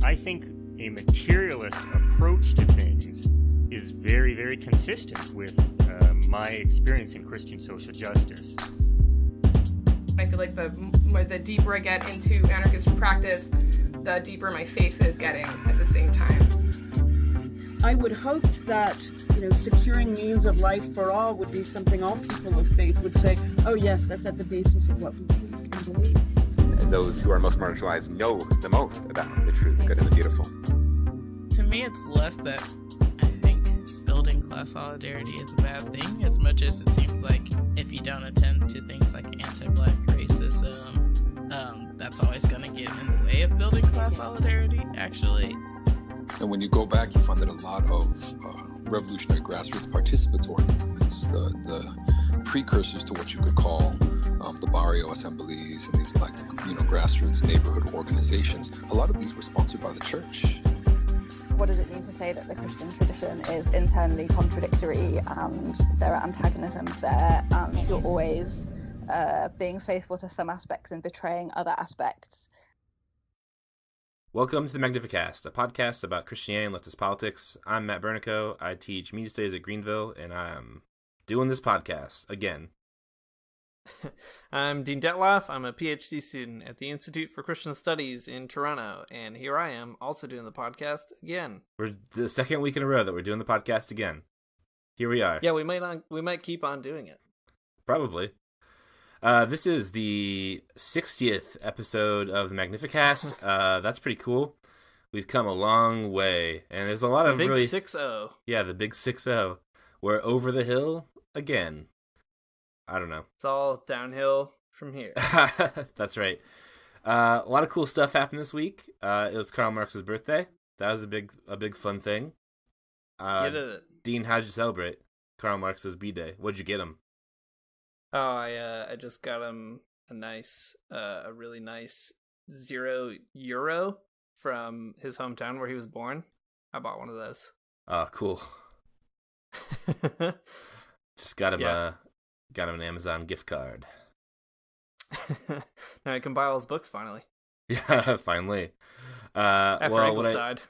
I think a materialist approach to things is very, very consistent with my experience in Christian social justice. I feel like the deeper I get into anarchist practice, the deeper my faith is getting at the same time. I would hope that, securing means of life for all would be something all people of faith would say, oh yes, that's at the basis of what we believe. Those who are most marginalized know the most about the true, the good, and the beautiful. To me, it's less that I think building class solidarity is a bad thing, as much as it seems like if you don't attend to things like anti-Black racism, that's always going to get in the way of building class solidarity, actually. And when you go back, you find that a lot of revolutionary grassroots participatory movements, the precursors to what you could call the barrio assemblies and these grassroots neighborhood organizations, a lot of these were sponsored by the church. What does it mean to say that the Christian tradition is internally contradictory and there are antagonisms there and you're always being faithful to some aspects and betraying other aspects? Welcome to the Magnificast, a podcast about Christianity and leftist politics. I'm Matt Bernico. I teach media studies at Greenville, and I'm doing this podcast again. I'm Dean Detloff. I'm a PhD student at the Institute for Christian Studies in Toronto, and here I am also doing the podcast again. We're the second week in a row that we're doing the podcast again. Here we are. Yeah, we might keep on doing it. Probably. This is the 60th episode of the Magnificast. That's pretty cool. We've come a long way, and there's a lot of big really 6-0. Yeah, the big 6-0. We're over the hill again. I don't know. It's all downhill from here. That's right. A lot of cool stuff happened this week. It was Karl Marx's birthday. That was a big fun thing. You did it. Dean, how'd you celebrate Karl Marx's B-Day? What'd you get him? Oh, I just got him a really nice €0 from his hometown where he was born. I bought one of those. Oh, cool. Just got him an Amazon gift card. Now I can buy all his books finally. Yeah, finally. After Engels died.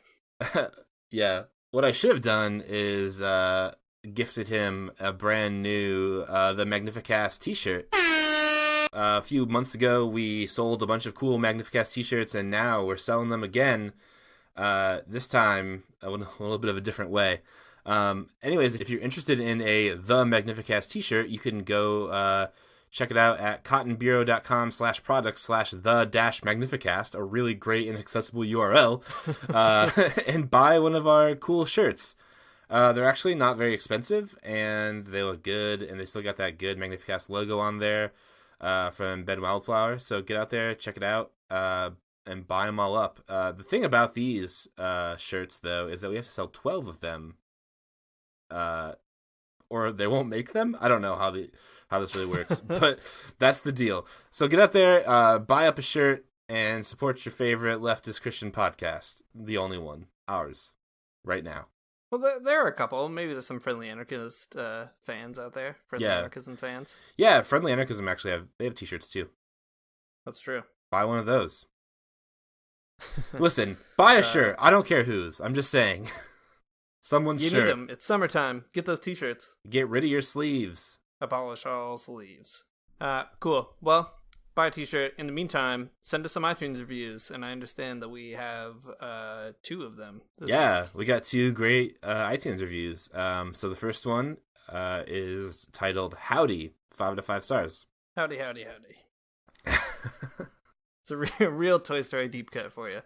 Yeah. What I should have done is gifted him a brand new the Magnificast t-shirt. A few months ago, we sold a bunch of cool Magnificast t-shirts, and now we're selling them again. This time, a little bit of a different way. Anyways, if you're interested in The Magnificast t-shirt, you can go check it out at cottonbureau.com/products/the-magnificast, a really great and accessible URL, and buy one of our cool shirts. They're actually not very expensive, and they look good, and they still got that good Magnificast logo on there from Ben Wildflower. So get out there, check it out, and buy them all up. The thing about these shirts, though, is that we have to sell 12 of them. Or they won't make them. I don't know how this really works, but that's the deal. So get out there, buy up a shirt, and support your favorite leftist Christian podcast, the only one, ours, right now. Well, there are a couple. Maybe there's some Friendly Anarchist fans out there. Friendly Anarchism fans. Yeah, Friendly Anarchism actually have t-shirts too. That's true. Buy one of those. Listen, buy a shirt. I don't care whose. I'm just saying. Someone's shirt. You need them. It's summertime. Get those t-shirts. Get rid of your sleeves. Abolish all sleeves. Cool. Well, buy a t-shirt. In the meantime, send us some iTunes reviews, and I understand that we have 2 of them. We got 2 great iTunes reviews. So the first one is titled Howdy, 5 out of 5 stars. Howdy, howdy, howdy. It's a real Toy Story deep cut for you.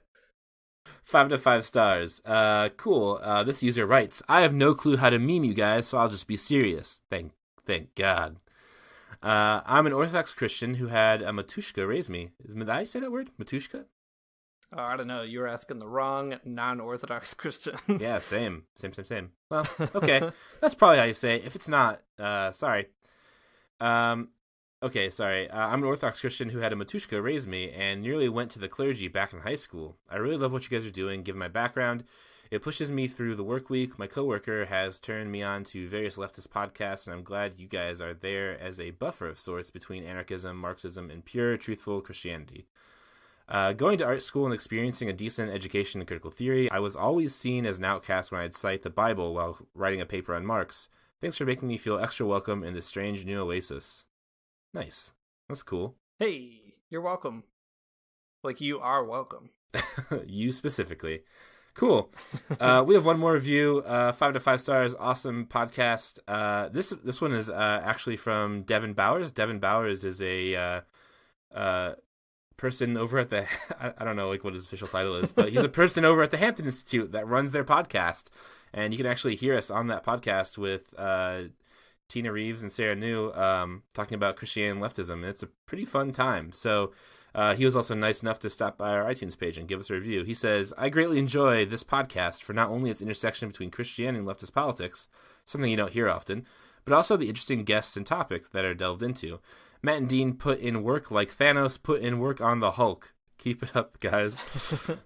5 out of 5 stars. Cool. This user writes, I have no clue how to meme you guys, so I'll just be serious. Thank God. I'm an Orthodox Christian who had a Matushka raise me. Did I say that word? Matushka? Oh, I don't know. You were asking the wrong non-Orthodox Christian. Yeah, same. Well, okay. That's probably how you say it. If it's not, sorry. Okay, sorry. I'm an Orthodox Christian who had a Matushka raise me and nearly went to the clergy back in high school. I really love what you guys are doing, given my background. It pushes me through the work week. My coworker has turned me on to various leftist podcasts, and I'm glad you guys are there as a buffer of sorts between anarchism, Marxism, and pure, truthful Christianity. Going to art school and experiencing a decent education in critical theory, I was always seen as an outcast when I'd cite the Bible while writing a paper on Marx. Thanks for making me feel extra welcome in this strange new oasis. Nice. That's cool. Hey, you're welcome. Like, you are welcome. You specifically. Cool. We have one more review. 5 out of 5 stars. Awesome podcast. This one is actually from Devin Bowers. Devin Bowers is a person over at the I don't know like what his official title is, but he's a person over at the Hampton Institute that runs their podcast, and you can actually hear us on that podcast with Tina Reeves and Sarah New talking about Christianity and leftism, and it's a pretty fun time. So he was also nice enough to stop by our iTunes page and give us a review. He says, I greatly enjoy this podcast for not only its intersection between Christianity and leftist politics, something you don't hear often, but also the interesting guests and topics that are delved into. Matt and Dean put in work like Thanos put in work on the Hulk. Keep it up, guys.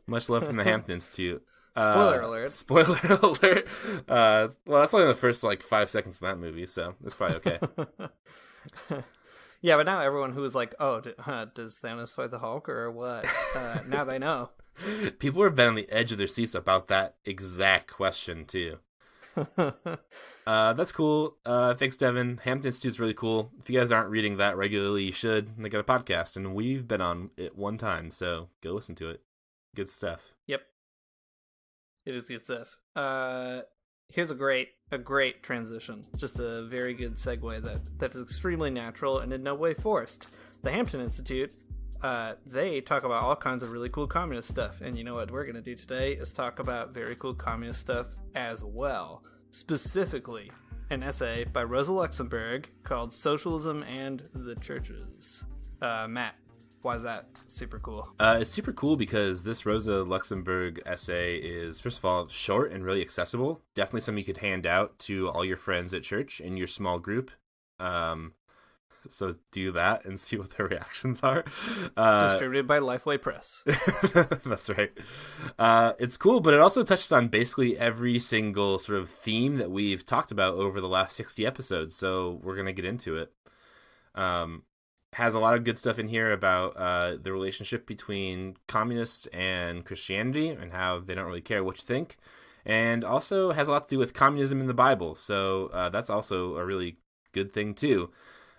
Much love from the Hampton Institute. Spoiler alert. Spoiler alert. Well, that's only the first 5 seconds of that movie, so it's probably okay. Yeah, but now everyone who was like, oh, does Thanos fight the Hulk or what? Now they know. People have been on the edge of their seats about that exact question, too. That's cool. Thanks, Devin. Hampton Institute's really cool. If you guys aren't reading that regularly, you should. They got a podcast, and we've been on it one time, so go listen to it. Good stuff. Yep. It is good stuff. Here's a great transition. Just a very good segue that is extremely natural and in no way forced. The Hampton Institute, they talk about all kinds of really cool communist stuff. And you know what we're going to do today is talk about very cool communist stuff as well. Specifically, an essay by Rosa Luxemburg called Socialism and the Churches. Matt, why is that super cool? It's super cool because this Rosa Luxemburg essay is, first of all, short and really accessible. Definitely something you could hand out to all your friends at church in your small group. So do that and see what their reactions are. Distributed by Lifeway Press. That's right. It's cool, but it also touches on basically every single sort of theme that we've talked about over the last 60 episodes. So we're going to get into it. Has a lot of good stuff in here about the relationship between communists and Christianity and how they don't really care what you think. And also has a lot to do with communism in the Bible. So that's also a really good thing, too.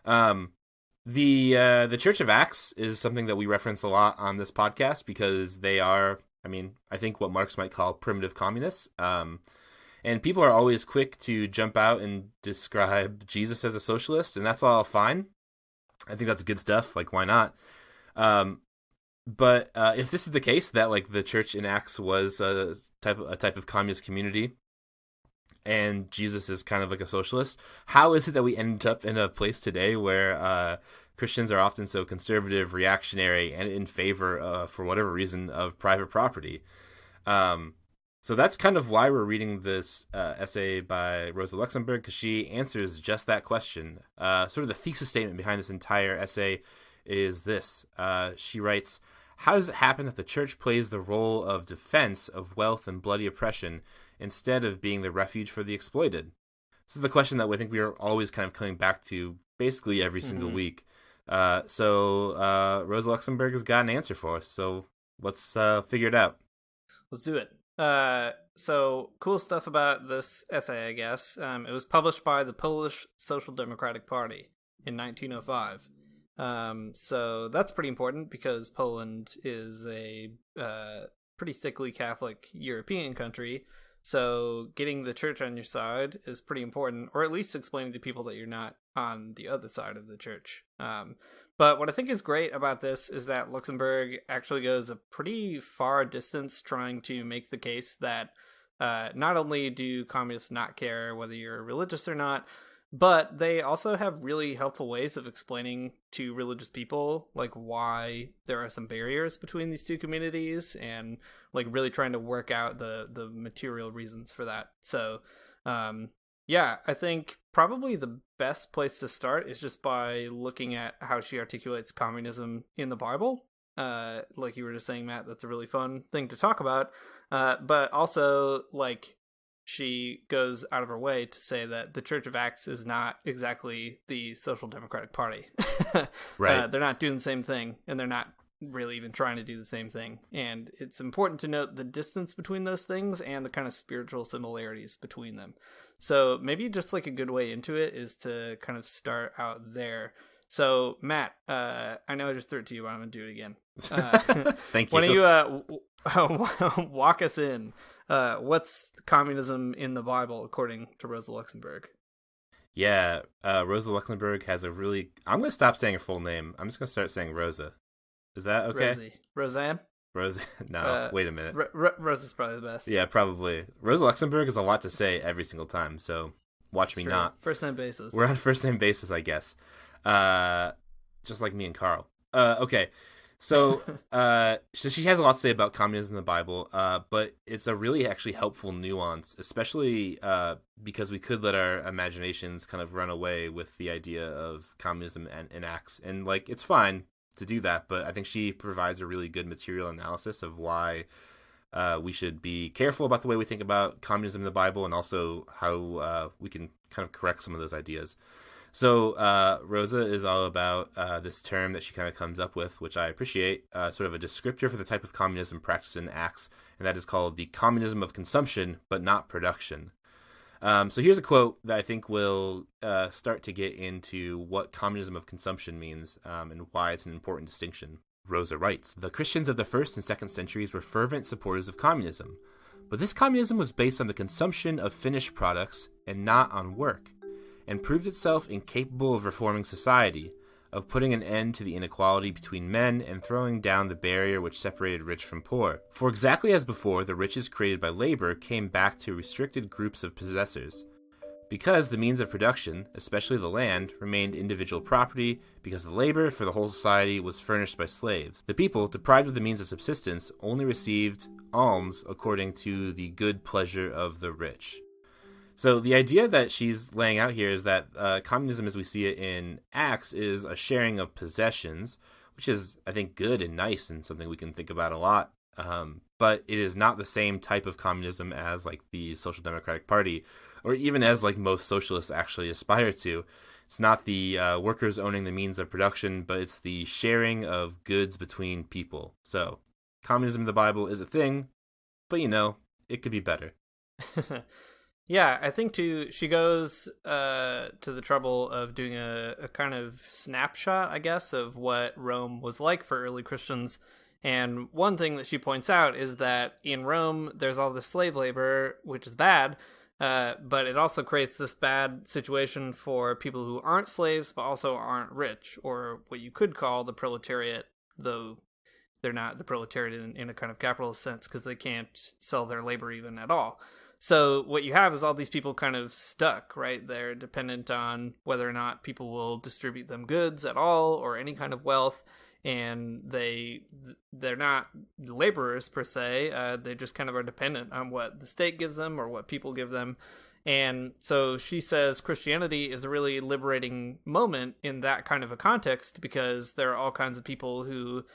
The Church of Acts is something that we reference a lot on this podcast because they are, I think what Marx might call primitive communists. And people are always quick to jump out and describe Jesus as a socialist, and that's all fine. I think that's good stuff. Why not? But if this is the case, that the church in Acts was a type of communist community, and Jesus is kind of like a socialist, how is it that we end up in a place today where Christians are often so conservative, reactionary, and in favor, for whatever reason, of private property? So that's kind of why we're reading this essay by Rosa Luxemburg, because she answers just that question. Sort of the thesis statement behind this entire essay is this. She writes, how does it happen that the church plays the role of defense of wealth and bloody oppression instead of being the refuge for the exploited? This is the question that I think we are always kind of coming back to basically every single week. So Rosa Luxemburg has got an answer for us. So let's figure it out. Let's do it. So cool stuff about this essay, I guess. It was published by the Polish Social Democratic Party in 1905. So that's pretty important because Poland is a pretty thickly Catholic European country. So getting the church on your side is pretty important, or at least explaining to people that you're not on the other side of the church. But what I think is great about this is that Luxemburg actually goes a pretty far distance trying to make the case that not only do communists not care whether you're religious or not, but they also have really helpful ways of explaining to religious people why there are some barriers between these two communities and really trying to work out the material reasons for that. So yeah, I think probably the best place to start is just by looking at how she articulates communism in the Bible. Like you were just saying, Matt, that's a really fun thing to talk about. But also she goes out of her way to say that the Church of Acts is not exactly the Social Democratic Party. Right. They're not doing the same thing, and they're not really even trying to do the same thing. And it's important to note the distance between those things and the kind of spiritual similarities between them. So maybe just like a good way into it is to kind of start out there. So Matt, I know I just threw it to you, but I'm going to do it again. Thank you. Why don't you walk us in? What's communism in the Bible, according to Rosa Luxemburg? Yeah, Rosa Luxemburg has a really... I'm going to stop saying her full name. I'm just going to start saying Rosa. Is that okay? Rosie. Roseanne? Rosa? No, wait a minute. Rosa's probably the best. Yeah, probably. Rosa Luxemburg is a lot to say every single time, so watch me not. First name basis. We're on first name basis, I guess. Just like me and Carl. Okay. So she has a lot to say about communism in the Bible, but it's a really actually helpful nuance, especially because we could let our imaginations kind of run away with the idea of communism and acts. And, like, it's fine to do that, but I think she provides a really good material analysis of why we should be careful about the way we think about communism in the Bible, and also how we can kind of correct some of those ideas. So Rosa is all about this term that she kind of comes up with, which I appreciate, sort of a descriptor for the type of communism practiced in Acts, and that is called the communism of consumption, but not production. So here's a quote that I think will start to get into what communism of consumption means and why it's an important distinction. Rosa writes, "The Christians of the 1st and 2nd centuries were fervent supporters of communism, but this communism was based on the consumption of finished products and not on work, and proved itself incapable of reforming society, of putting an end to the inequality between men, and throwing down the barrier which separated rich from poor. For exactly as before, the riches created by labor came back to restricted groups of possessors. Because the means of production, especially the land, remained individual property, because the labor for the whole society was furnished by slaves. The people, deprived of the means of subsistence, only received alms according to the good pleasure of the rich." So the idea that she's laying out here is that communism, as we see it in Acts, is a sharing of possessions, which is, I think, good and nice and something we can think about a lot. But it is not the same type of communism as, like, the Social Democratic Party, or even as, like, most socialists actually aspire to. It's not the workers owning the means of production, but it's the sharing of goods between people. So communism in the Bible is a thing, but, you know, it could be better. Yeah, I think too, she goes to the trouble of doing a kind of snapshot, I guess, of what Rome was like for early Christians. And one thing that she points out is that in Rome, there's all this slave labor, which is bad, but it also creates this bad situation for people who aren't slaves, but also aren't rich, or what you could call the proletariat, though they're not the proletariat in a kind of capitalist sense, because they can't sell their labor even at all. So what you have is all these people kind of stuck, right? They're dependent on whether or not people will distribute them goods at all or any kind of wealth, and they're not laborers per se. They just kind of are dependent on what the state gives them or what people give them. And so she says Christianity is a really liberating moment in that kind of a context, because there are all kinds of people who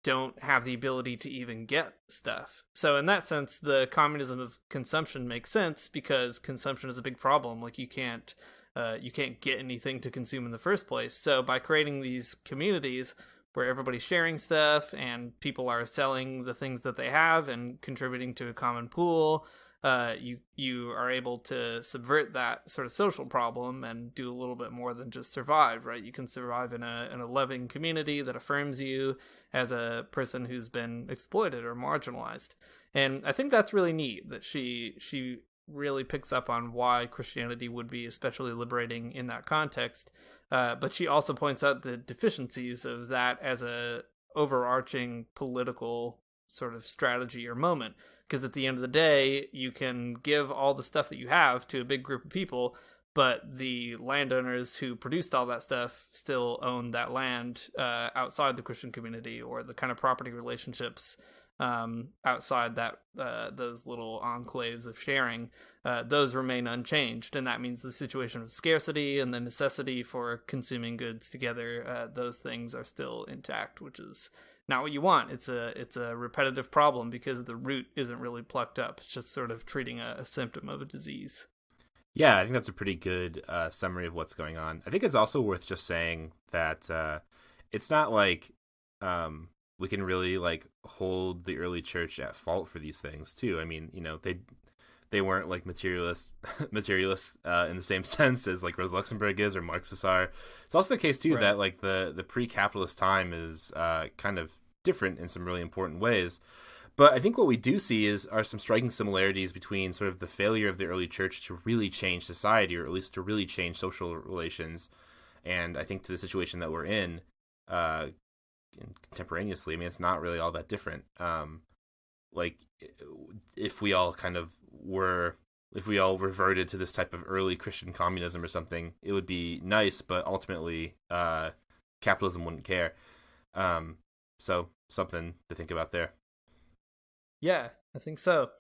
don't have the ability to even get stuff. So in that sense, the communism of consumption makes sense, because consumption is a big problem. Like, you can't get anything to consume in the first place. So by creating these communities where everybody's sharing stuff and people are selling the things that they have and contributing to a common pool, you are able to subvert that sort of social problem and do a little bit more than just survive, right? You can survive in a loving community that affirms you as a person who's been exploited or marginalized. And I think that's really neat that she really picks up on why Christianity would be especially liberating in that context. But she also points out the deficiencies of that as a overarching political sort of strategy or moment. Because at the end of the day, you can give all the stuff that you have to a big group of people, but the landowners who produced all that stuff still own that land outside the Christian community, or the kind of property relationships outside that those little enclaves of sharing, those remain unchanged. And that means the situation of scarcity and the necessity for consuming goods together, those things are still intact, which is not what you want. It's a repetitive problem, because the root isn't really plucked up. It's just sort of treating a symptom of a disease. Yeah, I think that's a pretty good summary of what's going on. I think it's also worth just saying that it's not like we can really like hold the early church at fault for these things too. I mean, they weren't like materialists in the same sense as like Rosa Luxemburg is or Marxists are. It's also the case too Right. that like the pre-capitalist time is kind of different in some really important ways. But I think what we do see are some striking similarities between sort of the failure of the early church to really change society, or at least to really change social relations, and I think to the situation that we're in contemporaneously. I mean, it's not really all that different. Like, if we all reverted to this type of early Christian communism or something, it would be nice, but ultimately, capitalism wouldn't care. So something to think about there. Yeah, I think so.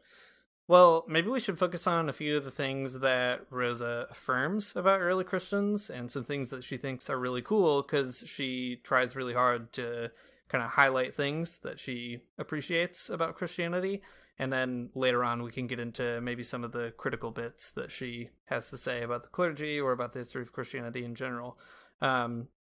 Well, maybe we should focus on a few of the things that Rosa affirms about early Christians and some things that she thinks are really cool, because she tries really hard to kind of highlight things that she appreciates about Christianity. And then later on, we can get into maybe some of the critical bits that she has to say about the clergy or about the history of Christianity in general.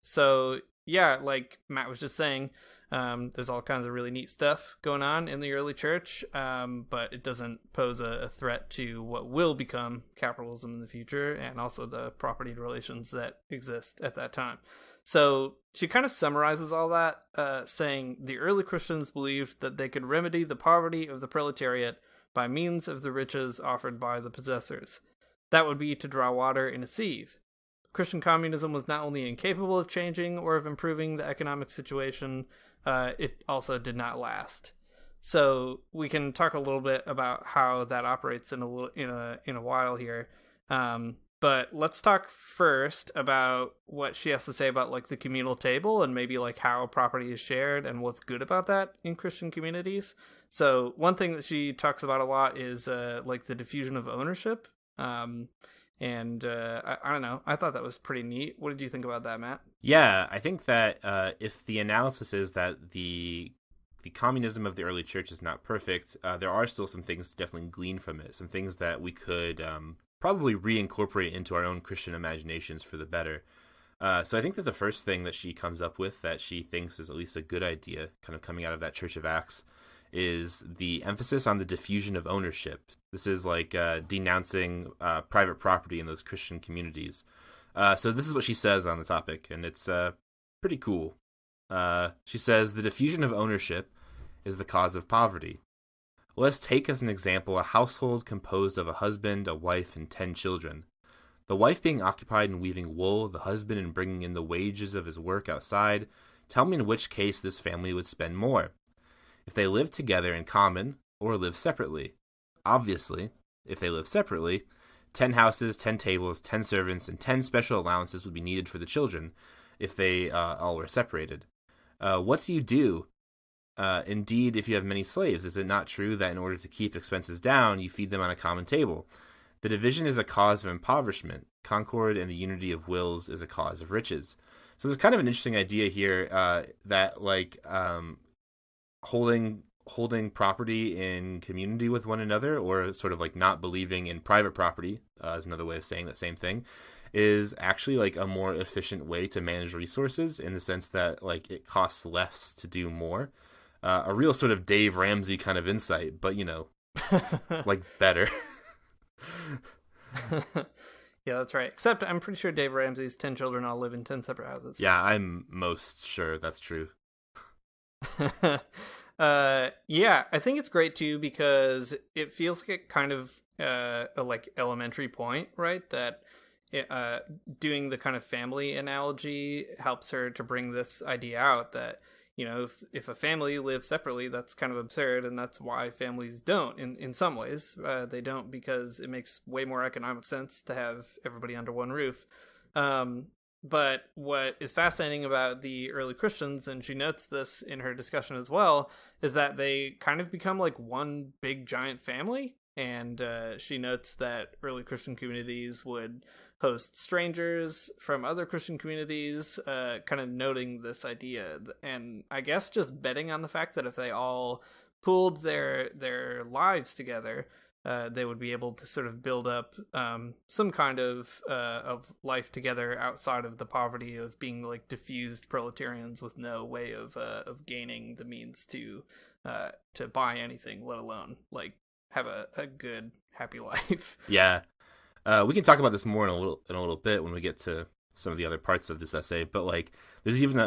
So, yeah, like Matt was just saying, there's all kinds of really neat stuff going on in the early church, but it doesn't pose a threat to what will become capitalism in the future, and also the property relations that exist at that time. So she kind of summarizes all that, saying the early Christians believed that they could remedy the poverty of the proletariat by means of the riches offered by the possessors. That would be to draw water in a sieve. Christian communism was not only incapable of changing or of improving the economic situation, it also did not last. So we can talk a little bit about how that operates in a while here. But let's talk first about what she has to say about like the communal table and maybe like how property is shared and what's good about that in Christian communities. So one thing that she talks about a lot is like the diffusion of ownership. And I don't know. I thought that was pretty neat. What did you think about that, Matt? Yeah, I think that if the analysis is that the communism of the early church is not perfect, there are still some things to definitely glean from it. Some things that we could probably reincorporate into our own Christian imaginations for the better. So I think that the first thing that she comes up with that she thinks is at least a good idea, kind of coming out of that Church of Acts, is the emphasis on the diffusion of ownership. This is like denouncing private property in those Christian communities. So this is what she says on the topic, and it's pretty cool. She says, the diffusion of ownership is the cause of poverty. Let's take as an example a household composed of a husband, a wife, and 10 children. The wife being occupied in weaving wool, the husband in bringing in the wages of his work outside. Tell me in which case this family would spend more. If they live together in common, or live separately. Obviously, if they live separately, 10 houses, 10 tables, 10 servants, and 10 special allowances would be needed for the children if they all were separated. What do you do? Indeed, if you have many slaves, is it not true that in order to keep expenses down, you feed them on a common table? The division is a cause of impoverishment. Concord and the unity of wills is a cause of riches. So there's kind of an interesting idea here that like holding property in community with one another, or sort of like not believing in private property, is another way of saying that same thing, is actually like a more efficient way to manage resources, in the sense that like it costs less to do more. A real sort of Dave Ramsey kind of insight, but like better. Yeah, that's right. Except I'm pretty sure Dave Ramsey's 10 children all live in 10 separate houses. Yeah, I'm most sure that's true. Yeah, I think it's great too, because it feels like a kind of a like elementary point, right? That doing the kind of family analogy helps her to bring this idea out that, if a family lives separately, that's kind of absurd, and that's why families don't. In some ways, they don't, because it makes way more economic sense to have everybody under one roof. But what is fascinating about the early Christians, and she notes this in her discussion as well, is that they kind of become like one big giant family. And she notes that early Christian communities would host strangers from other Christian communities, kind of noting this idea. And I guess just betting on the fact that if they all pooled their lives together, they would be able to sort of build up some kind of life together outside of the poverty of being like diffused proletarians with no way of gaining the means to buy anything, let alone like have a good happy life. Yeah. We can talk about this more in a little bit when we get to some of the other parts of this essay, but like there's even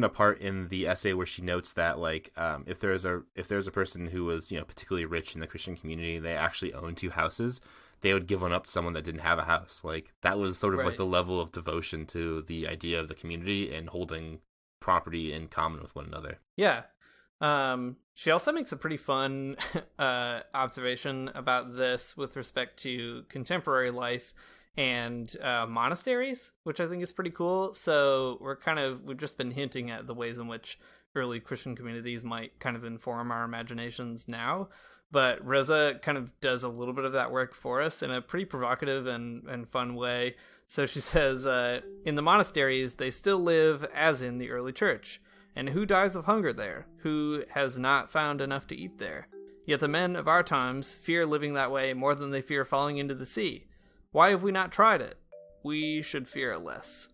a part in the essay where she notes that like if there's a person who was, you know, particularly rich in the Christian community, they actually owned 2 houses, they would give one up to someone that didn't have a house. Like that was sort of like the level of devotion to the idea of the community and holding property in common with one another. Yeah. She also makes a pretty fun observation about this with respect to contemporary life and monasteries, which I think is pretty cool. So we've just been hinting at the ways in which early Christian communities might kind of inform our imaginations now. But Rosa kind of does a little bit of that work for us in a pretty provocative and fun way. So she says, in the monasteries, they still live as in the early church. And who dies of hunger there? Who has not found enough to eat there? Yet the men of our times fear living that way more than they fear falling into the sea. Why have we not tried it? We should fear it less.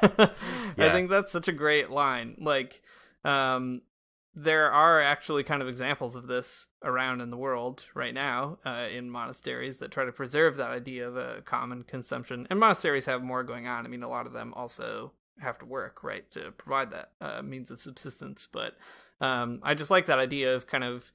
I think that's such a great line. Like, there are actually kind of examples of this around in the world right now in monasteries that try to preserve that idea of a common consumption. And monasteries have more going on. I mean, a lot of them also have to work, right, to provide that means of subsistence. But I just like that idea of kind of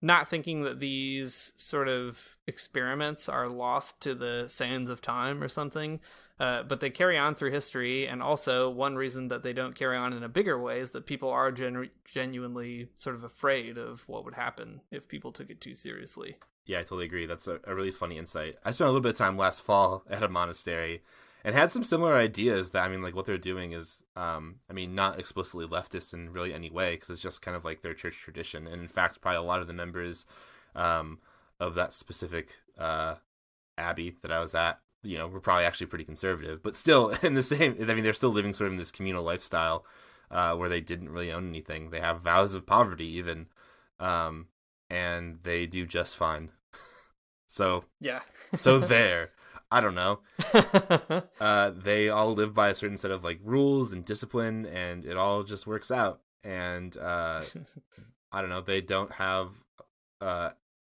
not thinking that these sort of experiments are lost to the sands of time or something, but they carry on through history. And also one reason that they don't carry on in a bigger way is that people are genuinely sort of afraid of what would happen if people took it too seriously. Yeah, I totally agree. That's a really funny insight. I spent a little bit of time last fall at a monastery and had some similar ideas that, I mean, like what they're doing is, not explicitly leftist in really any way, because it's just kind of like their church tradition. And in fact, probably a lot of the members of that specific abbey that I was at, you know, were probably actually pretty conservative, but still in the same, I mean, they're still living sort of in this communal lifestyle where they didn't really own anything. They have vows of poverty even, and they do just fine. So, yeah. So there. I don't know. They all live by a certain set of like rules and discipline, and it all just works out. And I don't know. They don't have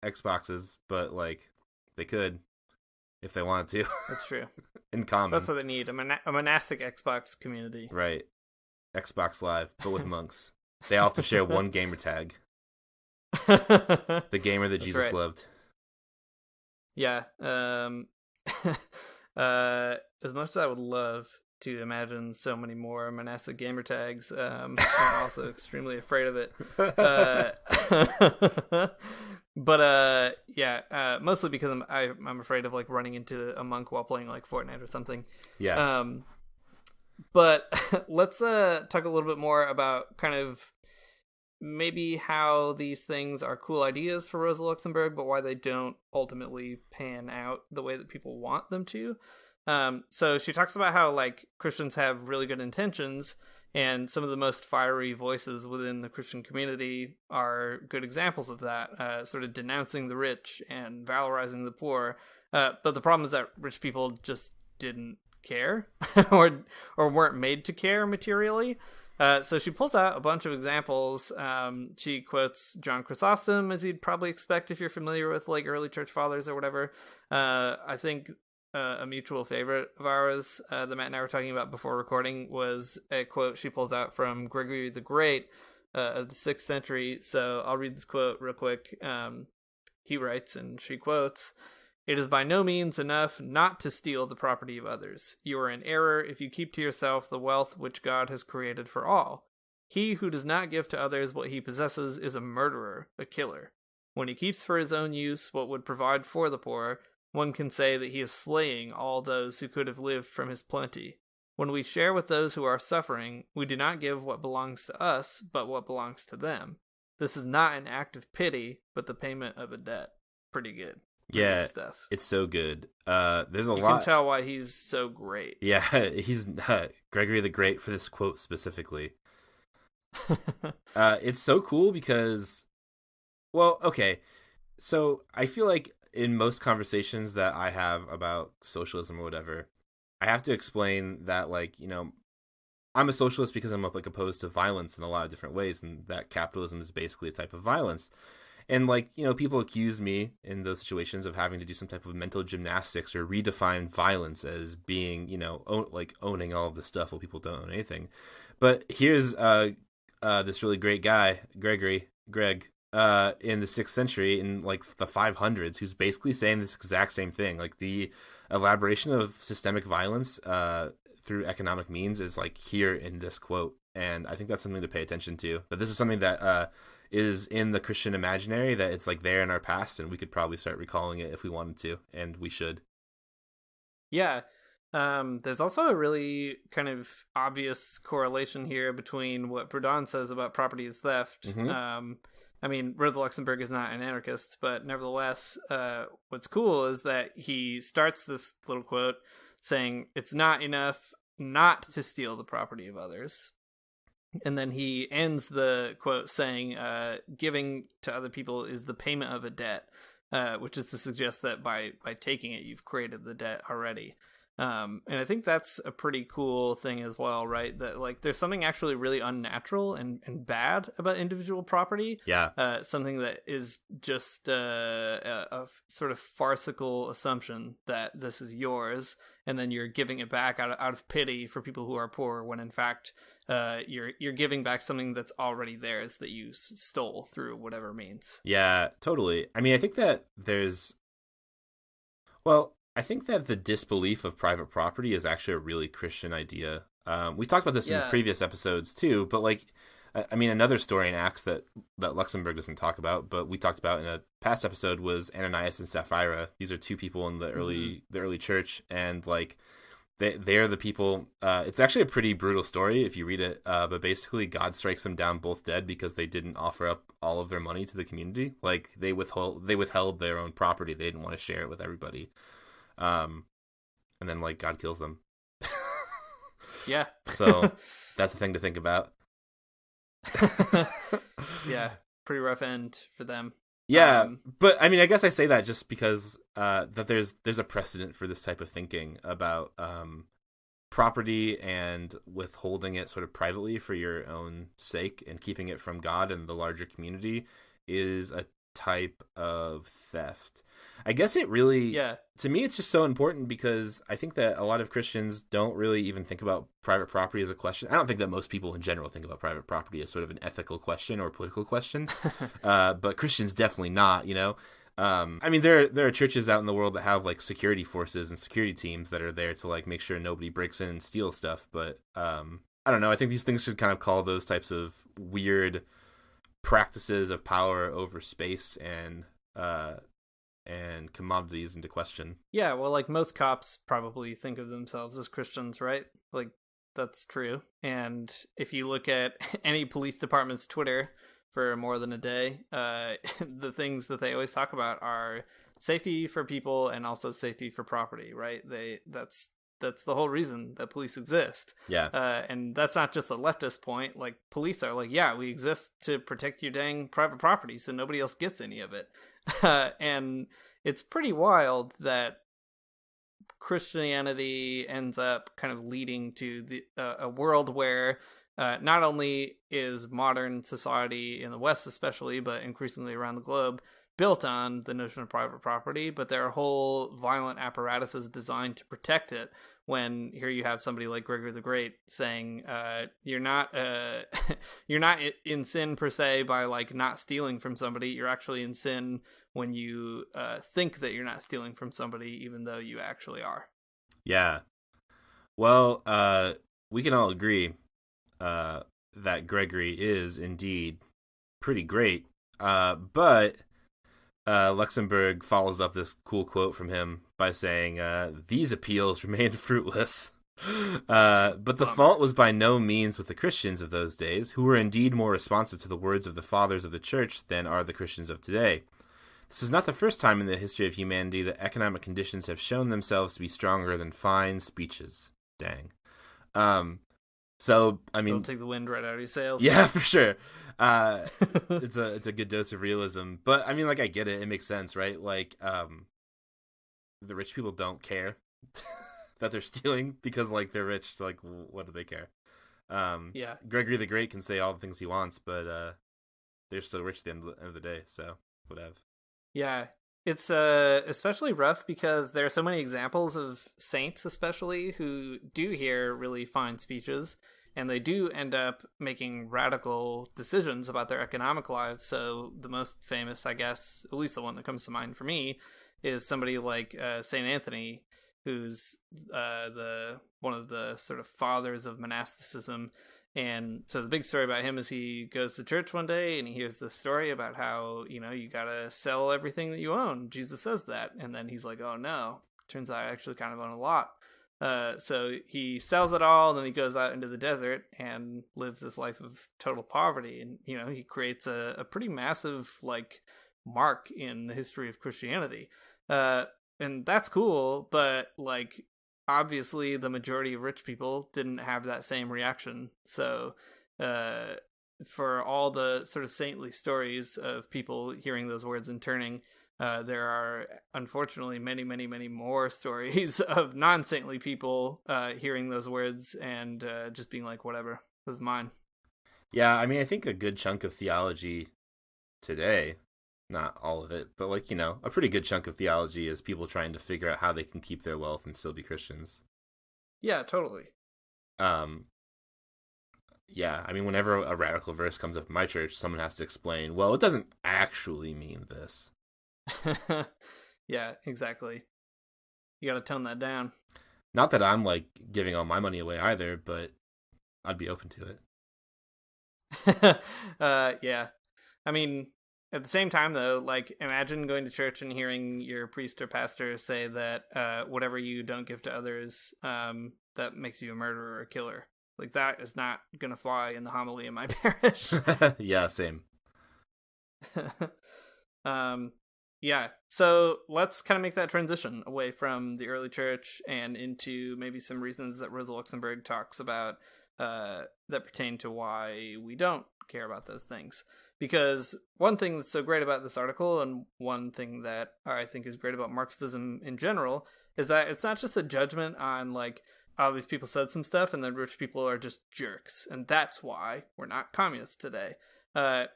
Xboxes, but like they could if they wanted to. That's true. In common. That's what they need. A monastic Xbox community. Right. Xbox Live, but with monks. They all have to share one gamer tag. The gamer that Jesus loved. Yeah. As much as I would love to imagine so many more monastic gamer tags, I'm also extremely afraid of it. But mostly because I'm afraid of like running into a monk while playing like Fortnite or something. Yeah. But let's talk a little bit more about kind of maybe how these things are cool ideas for Rosa Luxemburg, but why they don't ultimately pan out the way that people want them to. So she talks about how like Christians have really good intentions, and some of the most fiery voices within the Christian community are good examples of that, sort of denouncing the rich and valorizing the poor. But the problem is that rich people just didn't care or weren't made to care materially. So she pulls out a bunch of examples. She quotes John Chrysostom, as you'd probably expect if you're familiar with like early church fathers or whatever. I think a mutual favorite of ours that Matt and I were talking about before recording was a quote she pulls out from Gregory the Great of the 6th century. So I'll read this quote real quick. He writes, and she quotes, "It is by no means enough not to steal the property of others. You are in error if you keep to yourself the wealth which God has created for all. He who does not give to others what he possesses is a murderer, a killer. When he keeps for his own use what would provide for the poor, one can say that he is slaying all those who could have lived from his plenty. When we share with those who are suffering, we do not give what belongs to us, but what belongs to them. This is not an act of pity, but the payment of a debt." Pretty good. Yeah, stuff. It's so good. There's a lot. You can tell why he's so great. Yeah, he's Gregory the Great for this quote specifically. It's so cool because, well, okay. So I feel like in most conversations that I have about socialism or whatever, I have to explain that, like, you know, I'm a socialist because I'm like opposed to violence in a lot of different ways, and that capitalism is basically a type of violence. And, like, you know, people accuse me in those situations of having to do some type of mental gymnastics or redefine violence as being, you know, like owning all of this stuff while people don't own anything. But here's this really great guy, Greg, in the 6th century, in like the 500s, who's basically saying this exact same thing. Like, the elaboration of systemic violence through economic means is like here in this quote. And I think that's something to pay attention to. That this is something that is in the Christian imaginary, that it's like there in our past, and we could probably start recalling it if we wanted to, and we should. Yeah. There's also a really kind of obvious correlation here between what Proudhon says about property as theft. Mm-hmm. I mean, Rosa Luxemburg is not an anarchist, but nevertheless, what's cool is that he starts this little quote saying it's not enough not to steal the property of others. And then he ends the quote saying, giving to other people is the payment of a debt, which is to suggest that by taking it, you've created the debt already. And I think that's a pretty cool thing as well, right? That, like, there's something actually really unnatural and bad about individual property. Yeah. Something that is just a sort of farcical assumption that this is yours, and then you're giving it back out of pity for people who are poor, when in fact you're giving back something that's already theirs that you stole through whatever means. Yeah, totally. I mean, I think that I think that the disbelief of private property is actually a really Christian idea. We talked about this in previous episodes too, but, like, I mean, another story in Acts that Luxemburg doesn't talk about, but we talked about in a past episode, was Ananias and Sapphira. These are two people in the early church, and, like, they're the people. It's actually a pretty brutal story if you read it, but basically God strikes them down both dead because they didn't offer up all of their money to the community. Like, they withheld their own property. They didn't want to share it with everybody. And then, like, God kills them. Yeah. So that's the thing to think about. Yeah, pretty rough end for them. Yeah, but I mean, I guess I say that just because that there's a precedent for this type of thinking about property and withholding it sort of privately for your own sake and keeping it from God and the larger community is a type of theft. I guess it really, to me, it's just so important because I think that a lot of Christians don't really even think about private property as a question. I don't think that most people in general think about private property as sort of an ethical question or political question, but Christians definitely not, you know? I mean, there are churches out in the world that have, like, security forces and security teams that are there to, like, make sure nobody breaks in and steals stuff, but I don't know. I think these things should kind of call those types of weird practices of power over space and commodities into question. Yeah, well, like, most cops probably think of themselves as Christians, right? Like, that's true. And if you look at any police department's Twitter for more than a day, the things that they always talk about are safety for people and also safety for property, right? That's the whole reason that police exist. Yeah. And that's not just a leftist point. Like, police are like, yeah, we exist to protect your dang private property so nobody else gets any of it. And it's pretty wild that Christianity ends up kind of leading to a world where not only is modern society in the West especially, but increasingly around the globe, built on the notion of private property, but there are whole violent apparatuses designed to protect it. When here you have somebody like Gregory the Great saying, you're not in sin per se by, like, not stealing from somebody. You're actually in sin when you think that you're not stealing from somebody, even though you actually are. Yeah. Well, we can all agree that Gregory is indeed pretty great, but Luxemburg follows up this cool quote from him by saying, these appeals remained fruitless. But the fault was by no means with the Christians of those days, who were indeed more responsive to the words of the fathers of the church than are the Christians of today. This is not the first time in the history of humanity that economic conditions have shown themselves to be stronger than fine speeches. Dang. So I mean, don't take the wind right out of your sails. yeah, for sure. It's a good dose of realism, but I mean, like, I get it. It makes sense, right? Like, the rich people don't care that they're stealing because, like, they're rich. So, like, what do they care? Yeah. Gregory the Great can say all the things he wants, but they're still rich at the end of the day. So whatever. Yeah. It's especially rough because there are so many examples of saints, especially, who do hear really fine speeches, and they do end up making radical decisions about their economic lives. So the most famous, I guess, at least the one that comes to mind for me, is somebody like Saint Anthony, who's one of the sort of fathers of monasticism. And so the big story about him is he goes to church one day and he hears this story about how, you gotta sell everything that you own. Jesus says that. And then he's like, oh no, turns out I actually kind of own a lot. So he sells it all, and then he goes out into the desert and lives this life of total poverty. And, he creates a pretty massive, like, mark in the history of Christianity. And that's cool, but, like, obviously the majority of rich people didn't have that same reaction. So for all the sort of saintly stories of people hearing those words and turning, there are unfortunately many, many, many more stories of non-saintly people hearing those words and just being like, whatever, this is mine. Yeah, I mean, I think a good chunk of theology today, not all of it, but, like, a pretty good chunk of theology is people trying to figure out how they can keep their wealth and still be Christians. Yeah, totally. Yeah, I mean, whenever a radical verse comes up in my church, someone has to explain, well, it doesn't actually mean this. Yeah, exactly. You gotta tone that down. Not that I'm, like, giving all my money away either, but I'd be open to it. Yeah. I mean, at the same time, though, like, imagine going to church and hearing your priest or pastor say that whatever you don't give to others, that makes you a murderer or a killer. Like, that is not gonna fly in the homily in my parish. Yeah, same. Yeah, so let's kind of make that transition away from the early church and into maybe some reasons that Rosa Luxemburg talks about that pertain to why we don't care about those things. Because one thing that's so great about this article, and one thing that I think is great about Marxism in general, is that it's not just a judgment on, like, oh, these people said some stuff and then rich people are just jerks, and that's why we're not communists today.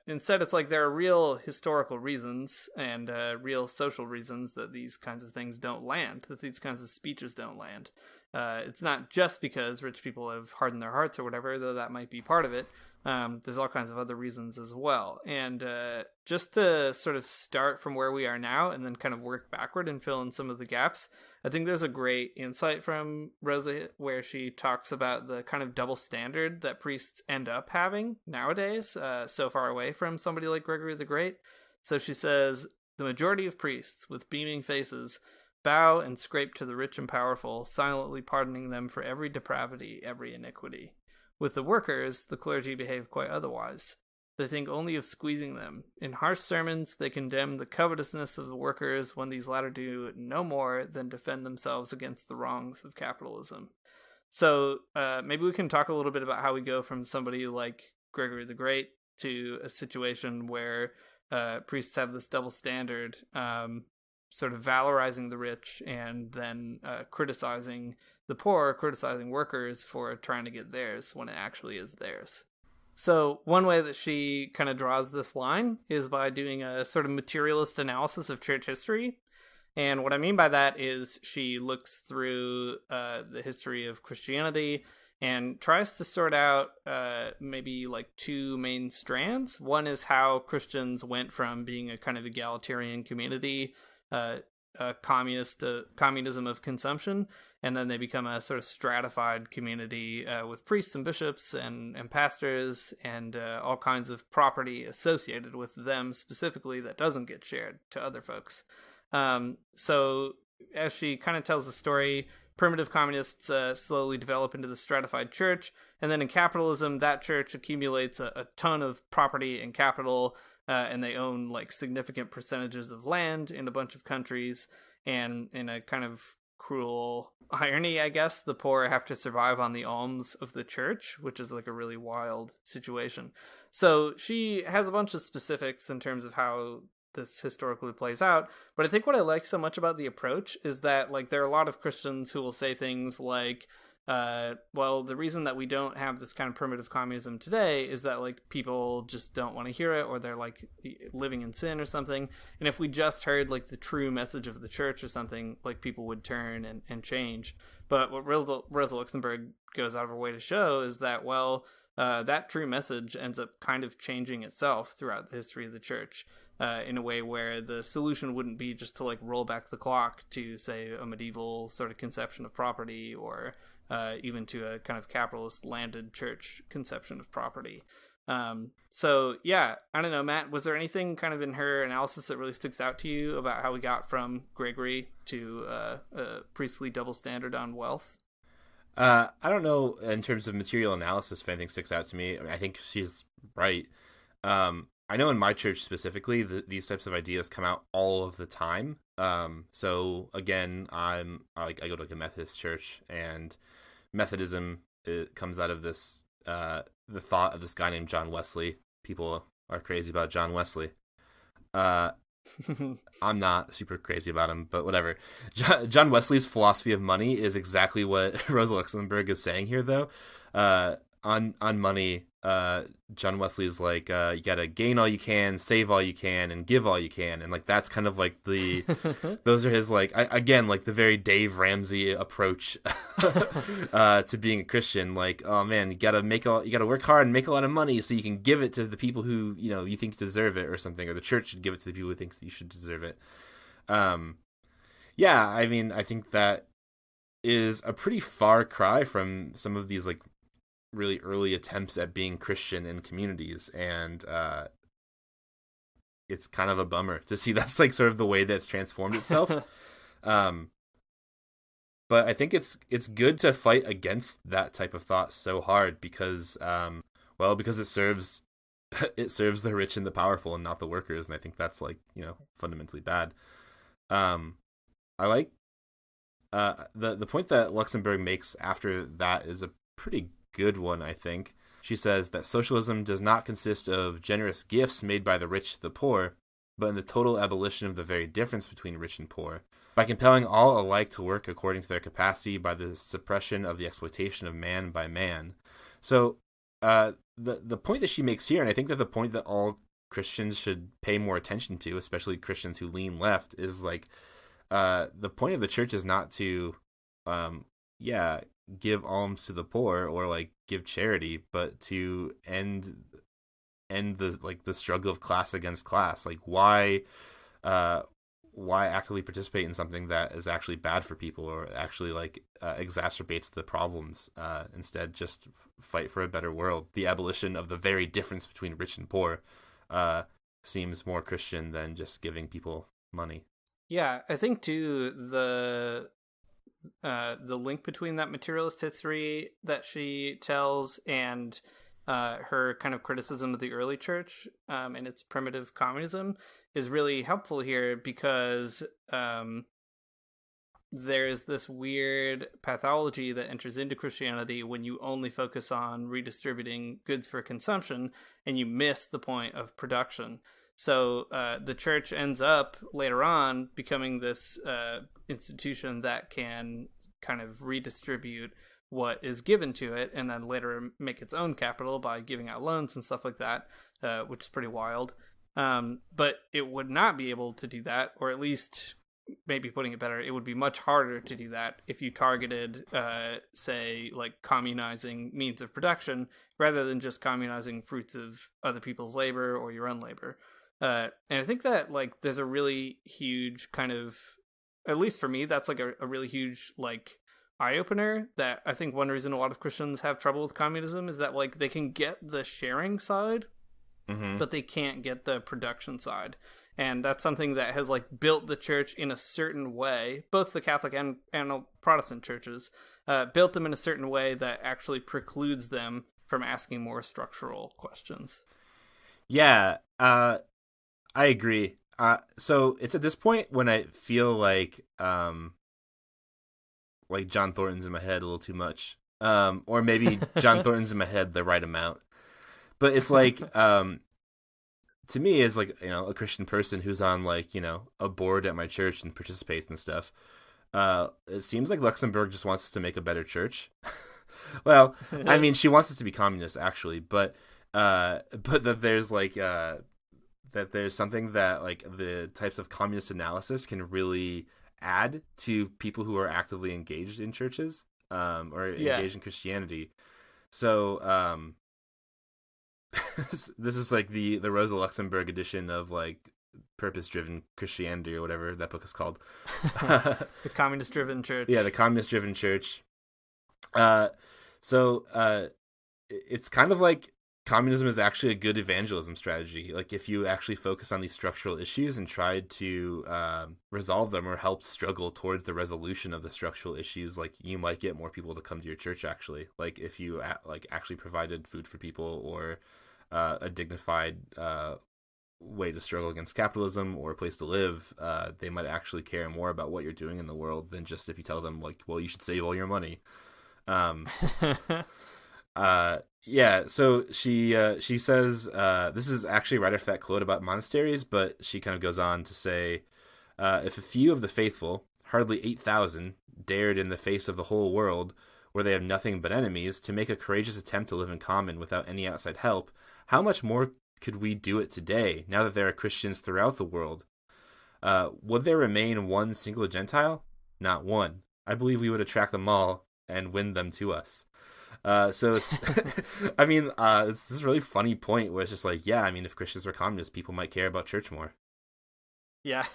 Instead, it's like there are real historical reasons and real social reasons that these kinds of things don't land, that these kinds of speeches don't land. It's not just because rich people have hardened their hearts or whatever, though that might be part of it. There's all kinds of other reasons as well. And just to sort of start from where we are now and then kind of work backward and fill in some of the gaps, I think there's a great insight from Rosa where she talks about the kind of double standard that priests end up having nowadays, so far away from somebody like Gregory the Great. So she says, the majority of priests with beaming faces bow and scrape to the rich and powerful, silently pardoning them for every depravity, every iniquity. With the workers, the clergy behave quite otherwise. They think only of squeezing them. In harsh sermons, they condemn the covetousness of the workers when these latter do no more than defend themselves against the wrongs of capitalism. So maybe we can talk a little bit about how we go from somebody like Gregory the Great to a situation where priests have this double standard, sort of valorizing the rich and then criticizing the poor, criticizing workers for trying to get theirs when it actually is theirs. So one way that she kind of draws this line is by doing a sort of materialist analysis of church history. And what I mean by that is she looks through the history of Christianity and tries to sort out maybe like two main strands. One is how Christians went from being a kind of egalitarian community, communism of consumption, and then they become a sort of stratified community with priests and bishops and pastors and all kinds of property associated with them specifically that doesn't get shared to other folks. So as she kind of tells the story, primitive communists slowly develop into the stratified church, and then in capitalism, that church accumulates a ton of property and capital, and they own like significant percentages of land in a bunch of countries, and in a kind of cruel irony, I guess. The poor have to survive on the alms of the church, which is like a really wild situation. So she has a bunch of specifics in terms of how this historically plays out, but I think what I like so much about the approach is that like there are a lot of Christians who will say things like, well, the reason that we don't have this kind of primitive communism today is that like people just don't want to hear it, or they're like living in sin or something. And if we just heard like the true message of the church or something, like people would turn and change. But what Rosa Luxemburg goes out of her way to show is that, well, that true message ends up kind of changing itself throughout the history of the church, in a way where the solution wouldn't be just to like roll back the clock to, say, a medieval sort of conception of property, or even to a kind of capitalist landed church conception of property. So yeah, I don't know, Matt, was there anything kind of in her analysis that really sticks out to you about how we got from Gregory to a priestly double standard on wealth? I don't know in terms of material analysis if anything sticks out to me. I mean, I think she's right. I know in my church specifically, these types of ideas come out all of the time. So again, I go to like a Methodist church, and Methodism, it comes out of this the thought of this guy named John Wesley. People are crazy about John Wesley. I'm not super crazy about him, but whatever. John Wesley's philosophy of money is exactly what Rosa Luxemburg is saying here, though. On money, John Wesley's like, you gotta gain all you can, save all you can, and give all you can, and like that's kind of like those are his like again like the very Dave Ramsey approach to being a Christian. Like, oh man, you gotta work hard and make a lot of money so you can give it to the people who you think deserve it or something, or the church should give it to the people who think you should deserve it. Yeah, I mean, I think that is a pretty far cry from some of these like really early attempts at being Christian in communities, and it's kind of a bummer to see that's like sort of the way that's transformed itself. But I think it's good to fight against that type of thought so hard because because it serves the rich and the powerful and not the workers, and I think that's like fundamentally bad. I like the point that Luxemburg makes after that is a pretty good one, I think. She says that socialism does not consist of generous gifts made by the rich to the poor, but in the total abolition of the very difference between rich and poor, by compelling all alike to work according to their capacity, by the suppression of the exploitation of man by man. So the point that she makes here, and I think that the point that all Christians should pay more attention to, especially Christians who lean left, is like the point of the church is not to give alms to the poor or like give charity, but to end the struggle of class against class. Like why actively participate in something that is actually bad for people or actually like exacerbates the problems? Instead, just fight for a better world. The abolition of the very difference between rich and poor seems more Christian than just giving people money. Yeah, I think too the link between that materialist history that she tells and her kind of criticism of the early church and its primitive communism is really helpful here, because there's this weird pathology that enters into Christianity when you only focus on redistributing goods for consumption and you miss the point of production. So the church ends up later on becoming this institution that can kind of redistribute what is given to it and then later make its own capital by giving out loans and stuff like that, which is pretty wild. But it would not be able to do that, or at least, maybe putting it better, it would be much harder to do that if you targeted, say, like communizing means of production rather than just communizing fruits of other people's labor or your own labor. And I think that like there's a really huge kind of, at least for me, that's like a really huge like eye opener, that I think one reason a lot of Christians have trouble with communism is that like they can get the sharing side, but they can't get the production side. And that's something that has like built the church in a certain way, both the Catholic and Protestant churches, built them in a certain way that actually precludes them from asking more structural questions. Yeah, I agree. So it's at this point when I feel like like John Thornton's in my head a little too much. Or maybe John Thornton's in my head the right amount. But it's like, to me, as like, you know, a Christian person who's on like, you know, a board at my church and participates and stuff, it seems like Luxemburg just wants us to make a better church. Well, I mean, she wants us to be communist actually, but that there's like, that there's something that like the types of communist analysis can really add to people who are actively engaged in churches, or engaged in Christianity. So, this is like the Rosa Luxemburg edition of like purpose-driven Christianity or whatever that book is called. The communist-driven church. Yeah, the communist-driven church. So it's kind of like communism is actually a good evangelism strategy. Like if you actually focus on these structural issues and try to resolve them or help struggle towards the resolution of the structural issues, like you might get more people to come to your church actually. Like if you like actually provided food for people or a dignified way to struggle against capitalism or a place to live, they might actually care more about what you're doing in the world than just if you tell them like, well, you should save all your money. Yeah, so she says, this is actually right after that quote about monasteries, but she kind of goes on to say, if a few of the faithful, hardly 8,000, dared in the face of the whole world, where they have nothing but enemies, to make a courageous attempt to live in common without any outside help, how much more could we do it today, now that there are Christians throughout the world? Would there remain one single Gentile? Not one. I believe we would attract them all and win them to us. So it's, I mean, it's this really funny point where it's just like, yeah, I mean, if Christians were communists, people might care about church more. Yeah.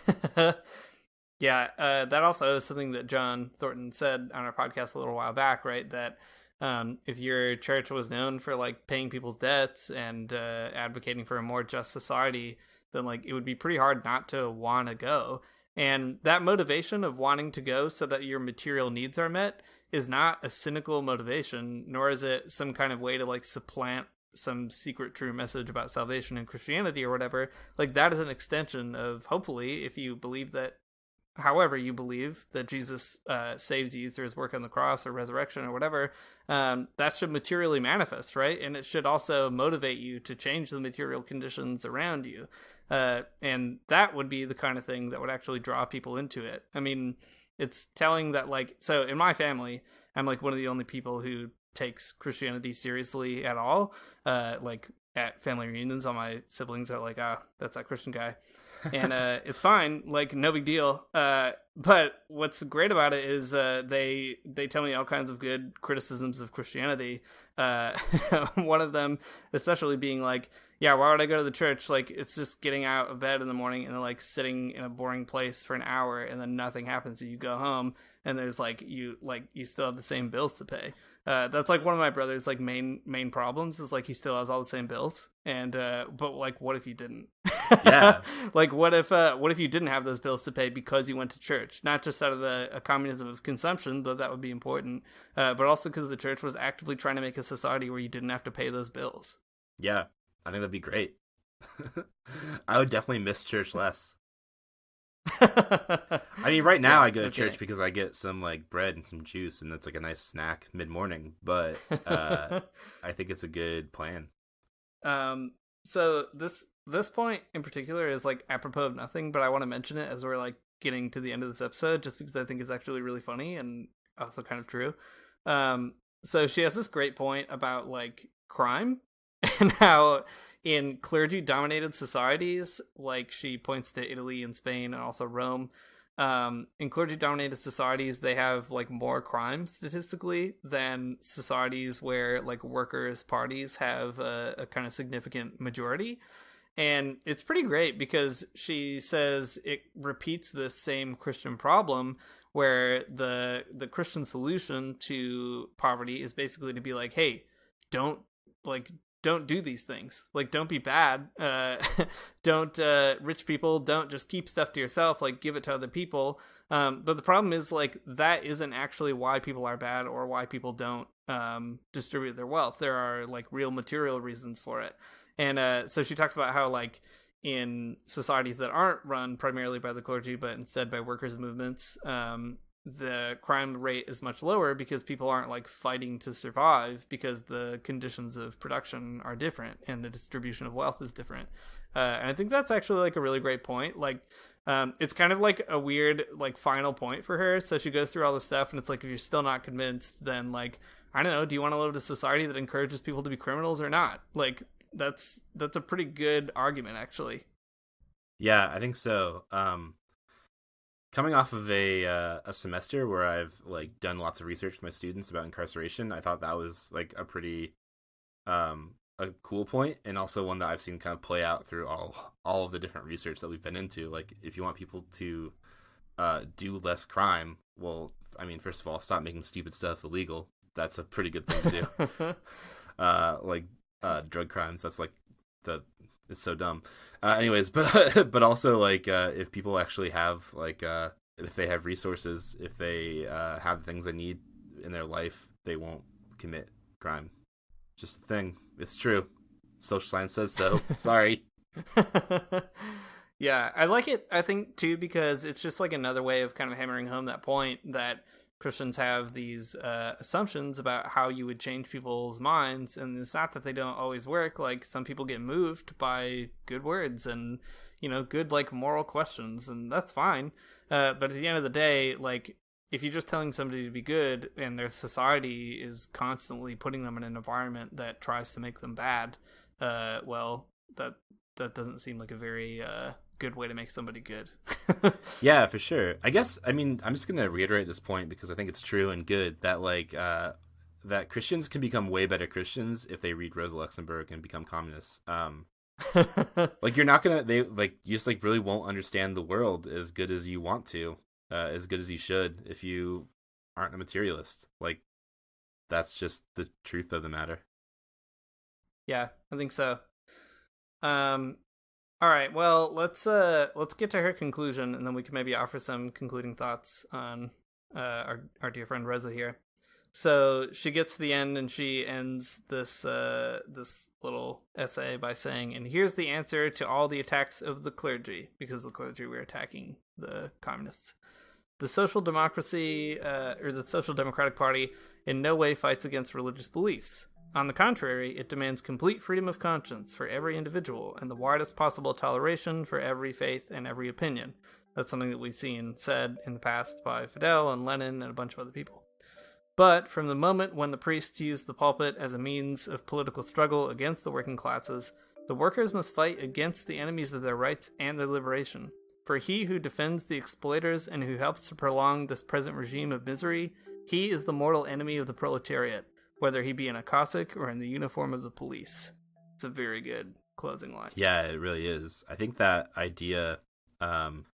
Yeah. That also is something that John Thornton said on our podcast a little while back, right? That if your church was known for like paying people's debts and advocating for a more just society, then like it would be pretty hard not to want to go. And that motivation of wanting to go so that your material needs are met is not a cynical motivation, nor is it some kind of way to like supplant some secret true message about salvation and Christianity or whatever. Like that is an extension of, hopefully, if you believe that, however you believe that Jesus saves you through his work on the cross or resurrection or whatever, that should materially manifest, right? And it should also motivate you to change the material conditions around you. And that would be the kind of thing that would actually draw people into it. I mean, it's telling that, like, so in my family, I'm like one of the only people who takes Christianity seriously at all. Like at family reunions, all my siblings are like, that's that Christian guy. And it's fine, like no big deal. But what's great about it is they tell me all kinds of good criticisms of Christianity. One of them especially being like, yeah, why would I go to the church? Like, it's just getting out of bed in the morning and then like sitting in a boring place for an hour and then nothing happens. And you go home and there's like you still have the same bills to pay. That's like one of my brother's like main problems is like he still has all the same bills. And but like, what if you didn't? Yeah. Like, what if you didn't have those bills to pay because you went to church? Not just out of a communism of consumption, though that would be important, but also because the church was actively trying to make a society where you didn't have to pay those bills. Yeah, I think that'd be great. I would definitely miss church less. I mean, right now I go to church because I get some like bread and some juice, and that's like a nice snack mid-morning. But I think it's a good plan. So this point in particular is like apropos of nothing, but I want to mention it as we're like getting to the end of this episode, just because I think it's actually really funny and also kind of true. So she has this great point about like crime and how in clergy-dominated societies, like she points to Italy and Spain and also Rome, in clergy-dominated societies, they have like more crime statistically than societies where like workers' parties have a kind of significant majority. And it's pretty great because she says it repeats this same Christian problem where the Christian solution to poverty is basically to be like, hey, don't do these things. Like, don't be bad. Don't rich people, don't just keep stuff to yourself, like give it to other people. But the problem is like that isn't actually why people are bad or why people don't distribute their wealth. There are like real material reasons for it. And so she talks about how like in societies that aren't run primarily by the clergy, but instead by workers' movements, the crime rate is much lower because people aren't like fighting to survive because the conditions of production are different and the distribution of wealth is different. And I think that's actually like a really great point. Like, it's kind of like a weird like final point for her. So she goes through all this stuff, and it's like, if you're still not convinced, then like, I don't know, do you want to live in a society that encourages people to be criminals or not? Like, that's a pretty good argument, actually. Yeah, I think so. Coming off of a semester where I've like done lots of research with my students about incarceration, I thought that was like a pretty a cool point, and also one that I've seen kind of play out through all of the different research that we've been into. Like, if you want people to do less crime, well, I mean, first of all, stop making stupid stuff illegal. That's a pretty good thing to do. Drug crimes. That's like it's so dumb. Anyways, but also like if people actually have like if they have resources, if they have the things they need in their life, they won't commit crime. Just a thing. It's true. Social science says so. Sorry. Yeah, I like it, I think, too, because it's just like another way of kind of hammering home that point that Christians have these assumptions about how you would change people's minds, and it's not that they don't always work. Like, some people get moved by good words and, you know, good like moral questions, and that's fine. But at the end of the day, like, if you're just telling somebody to be good and their society is constantly putting them in an environment that tries to make them bad, well, that doesn't seem like a very good way to make somebody good. Yeah, for sure. I guess, I mean, I'm just going to reiterate this point because I think it's true and good that like that Christians can become way better Christians if they read Rosa Luxemburg and become communists. Like, you're not gonna, you just like really won't understand the world as good as you want to, as good as you should, if you aren't a materialist. Like, that's just the truth of the matter. Yeah, I think so. All right, well, let's get to her conclusion, and then we can maybe offer some concluding thoughts on our dear friend Rosa here. So she gets to the end, and she ends this little essay by saying, "And here's the answer to all the attacks of the clergy," because the clergy were attacking the communists. The social democracy, or the Social Democratic Party, in no way fights against religious beliefs. On the contrary, it demands complete freedom of conscience for every individual and the widest possible toleration for every faith and every opinion. That's something that we've seen said in the past by Fidel and Lenin and a bunch of other people. But from the moment when the priests used the pulpit as a means of political struggle against the working classes, the workers must fight against the enemies of their rights and their liberation. For he who defends the exploiters and who helps to prolong this present regime of misery, he is the mortal enemy of the proletariat, whether he be in a Cossack or in the uniform of the police. It's a very good closing line. Yeah, it really is. I think that idea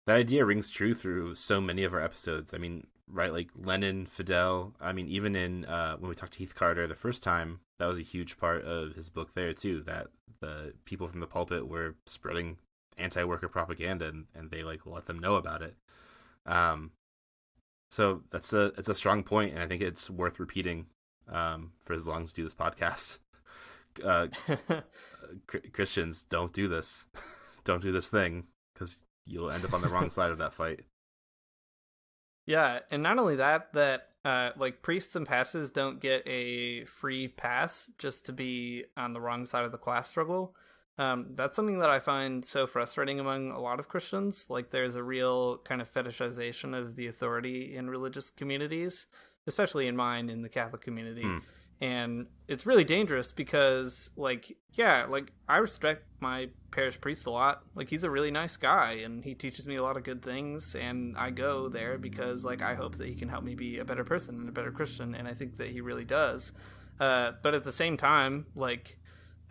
rings true through so many of our episodes. I mean, right, like Lenin, Fidel. I mean, even in when we talked to Heath Carter the first time, that was a huge part of his book there too, that the people from the pulpit were spreading anti-worker propaganda, and they like let them know about it. So it's a strong point, and I think it's worth repeating for as long as we do this podcast. Christians, don't do this. Don't do this thing, because you'll end up on the wrong side of that fight. Yeah, and not only that like priests and pastors don't get a free pass just to be on the wrong side of the class struggle. That's something that I find so frustrating among a lot of Christians. Like, there's a real kind of fetishization of the authority in religious communities, especially in mine, in the Catholic community. And it's really dangerous because, like, yeah, like, I respect my parish priest a lot. Like, he's a really nice guy, and he teaches me a lot of good things, and I go there because, like, I hope that he can help me be a better person and a better Christian, and I think that he really does. But at the same time, like,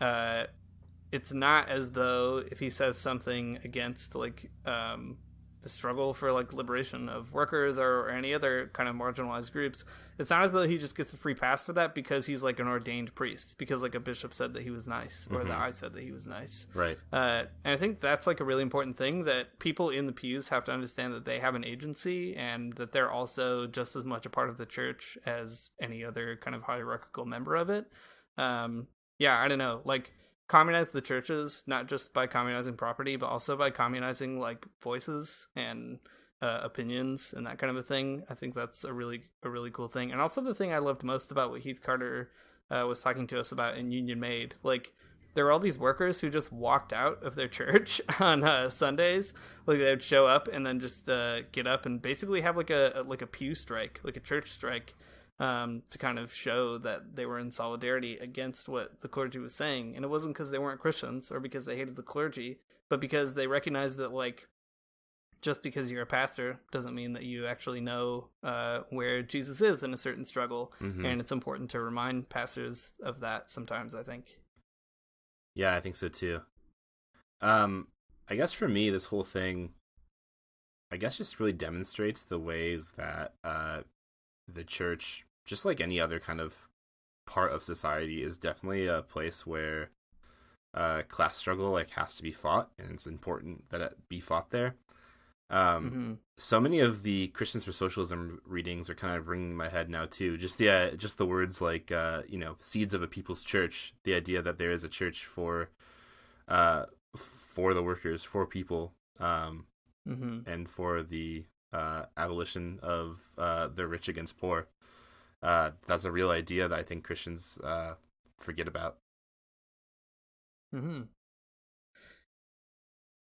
it's not as though if he says something against, like, the struggle for, like, liberation of workers or any other kind of marginalized groups, it's not as though he just gets a free pass for that because he's, like, an ordained priest, because, like, a bishop said that he was nice, or that I said that he was nice. Right. And I think that's, like, a really important thing, that people in the pews have to understand that they have an agency, and that they're also just as much a part of the church as any other kind of hierarchical member of it. Yeah, I don't know, like, communize the churches, not just by communizing property, but also by communizing, like, voices and opinions and that kind of a thing. I think that's a really cool thing. And also the thing I loved most about what Heath Carter was talking to us about in Union Made, like there were all these workers who just walked out of their church on Sundays. Like they would show up and then just get up and basically have like a pew strike, like a church strike, to kind of show that they were in solidarity against what the clergy was saying. And it wasn't because they weren't Christians or because they hated the clergy, but because they recognized that, like, just because you're a pastor doesn't mean that you actually know where Jesus is in a certain struggle. Mm-hmm. And it's important to remind pastors of that sometimes, I think. Yeah, I think so too. I guess for me, this whole thing, I guess, just really demonstrates the ways that the church, just like any other kind of part of society, is definitely a place where class struggle like has to be fought, and it's important that it be fought there. So many of the Christians for Socialism readings are kind of ringing in my head now too. Just the words like seeds of a people's church. The idea that there is a church for the workers, for people, and for the abolition of the rich against poor. That's a real idea that I think Christians forget about.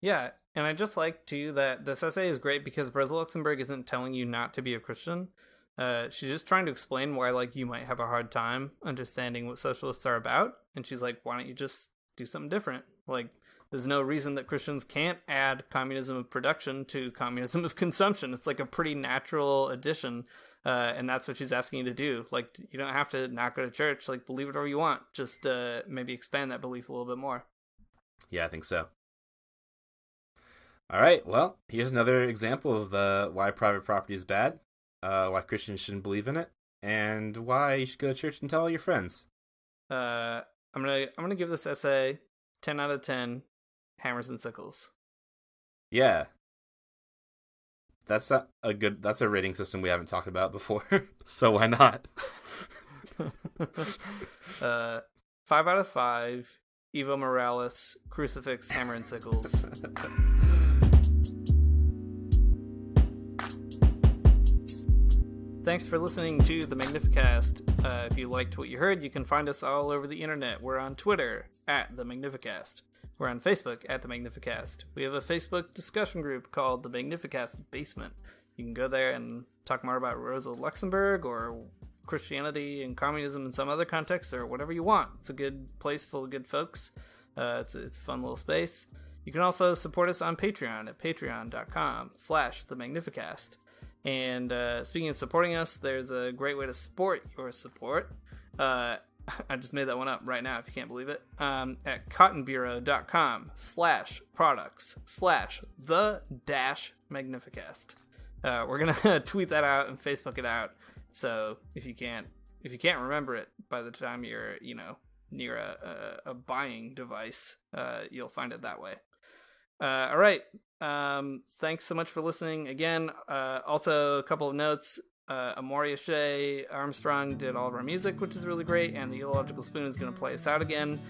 Yeah, and I just like, too, that this essay is great because Rosa Luxemburg isn't telling you not to be a Christian. She's just trying to explain why, like, you might have a hard time understanding what socialists are about. And she's like, why don't you just do something different? Like, there's no reason that Christians can't add communism of production to communism of consumption. It's like a pretty natural addition. And that's what she's asking you to do. Like, you don't have to not go to church. Like, believe whatever you want. Just maybe expand that belief a little bit more. Yeah, I think so. All right, well, here's another example of why private property is bad, why Christians shouldn't believe in it, and why you should go to church and tell all your friends. I'm gonna give this essay 10 out of 10 hammers and sickles. Yeah. That's a rating system we haven't talked about before, so why not? 5 out of 5, Evo Morales, crucifix, hammer and sickles. Thanks for listening to the Magnificast. If you liked what you heard, you can find us all over the internet. We're on Twitter, @The Magnificast. We're on Facebook, @The Magnificast. We have a Facebook discussion group called The Magnificast Basement. You can go there and talk more about Rosa Luxemburg or Christianity and communism in some other context or whatever you want. It's a good place full of good folks. It's a fun little space. You can also support us on Patreon at patreon.com/The Magnificast. And speaking of supporting us, there's a great way to support your support. I just made that one up right now, if you can't believe it. At cottonbureau.com/products/the-Magnificast. We're gonna tweet that out and Facebook it out. So if you can't remember it by the time you're near a buying device, you'll find it that way. All right. Thanks so much for listening again. Also, a couple of notes. Amoria Shea Armstrong did all of our music, which is really great, and the Illogical Spoon is going to play us out again,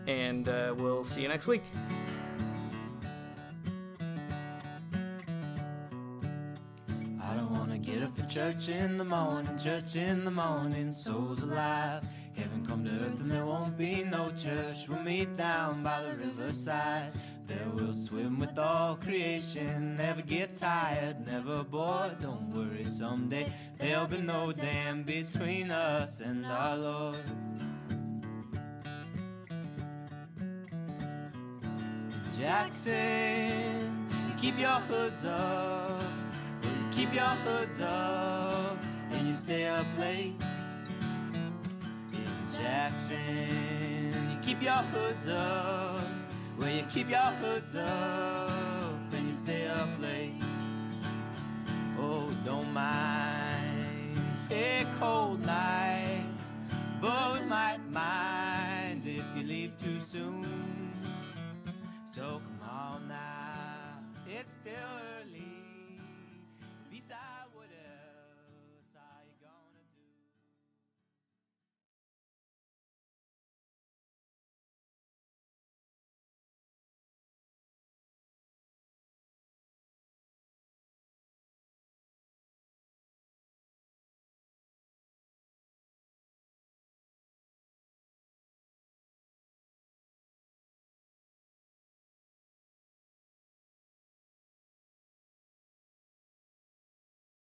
and we'll see you next week. I don't want to get up for church in the morning, souls alive. Heaven come to earth and there won't be no church. We'll meet down by the riverside. There we'll swim with all creation. Never get tired, never bored. Don't worry, someday there'll be no dam between us and our Lord. Jackson, keep your hoods up. Keep your hoods up and you stay up late. In Jackson, you keep your hoods up. Well, you keep your hoods up and you stay up late. Oh, don't mind a cold night, but we might mind if you leave too soon. So come on now, it's still early.